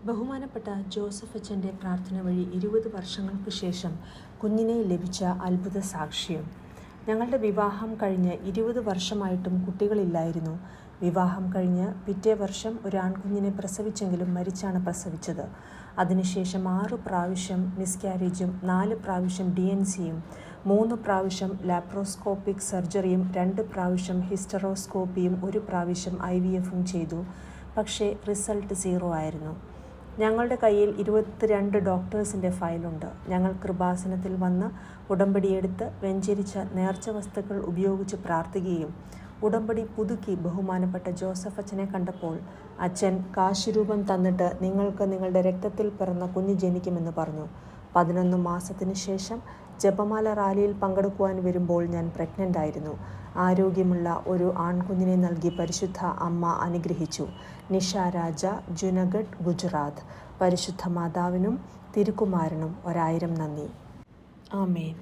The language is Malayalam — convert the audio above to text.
ബഹുമാനപ്പെട്ട ജോസഫ് അച്ഛൻ്റെ പ്രാർത്ഥന വഴി 20 വർഷങ്ങൾക്ക് ശേഷം കുഞ്ഞിനെ ലഭിച്ച അത്ഭുത സാക്ഷ്യം. ഞങ്ങളുടെ വിവാഹം കഴിഞ്ഞ് 20 വർഷമായിട്ടും കുട്ടികളില്ലായിരുന്നു. വിവാഹം കഴിഞ്ഞ് പിറ്റേ വർഷം ഒരു ആൺകുഞ്ഞിനെ പ്രസവിച്ചെങ്കിലും മരിച്ചാണ് പ്രസവിച്ചത്. അതിനുശേഷം 6 പ്രാവശ്യം മിസ്കാരേജും 4 പ്രാവശ്യം DNCയും 3 പ്രാവശ്യം ലാപ്രോസ്കോപ്പിക് സർജറിയും 2 പ്രാവശ്യം ഹിസ്റ്ററോസ്കോപ്പിയും 1 പ്രാവശ്യം IVFും ചെയ്തു. പക്ഷേ റിസൾട്ട് 0 ആയിരുന്നു. ഞങ്ങളുടെ കയ്യിൽ 22 ഡോക്ടേഴ്സിൻ്റെ ഫയലുണ്ട്. ഞങ്ങൾ കൃപാസനത്തിൽ വന്ന് ഉടമ്പടിയെടുത്ത് വെഞ്ചരിച്ച നേർച്ച വസ്തുക്കൾ ഉപയോഗിച്ച് പ്രാർത്ഥിക്കുകയും ഉടമ്പടി പുതുക്കി ബഹുമാനപ്പെട്ട ജോസഫ് അച്ഛനെ കണ്ടപ്പോൾ അച്ഛൻ കാശുരൂപം തന്നിട്ട് നിങ്ങൾക്ക് നിങ്ങളുടെ രക്തത്തിൽ പിറന്ന കുഞ്ഞ് ജനിക്കുമെന്ന് പറഞ്ഞു. 11 മാസത്തിന് ശേഷം ജപമാല റാലിയിൽ പങ്കെടുക്കുവാൻ വരുമ്പോൾ ഞാൻ പ്രഗ്നൻ്റ് ആയിരുന്നു. ആരോഗ്യമുള്ള ഒരു ആൺകുഞ്ഞിനെ നൽകി പരിശുദ്ധ അമ്മ അനുഗ്രഹിച്ചു. നിഷ രാജ, ജുനഗഡ്, ഗുജറാത്ത്. പരിശുദ്ധ മാതാവിനും തിരുക്കുമാരനും 1000 നന്ദി. ആമേൻ.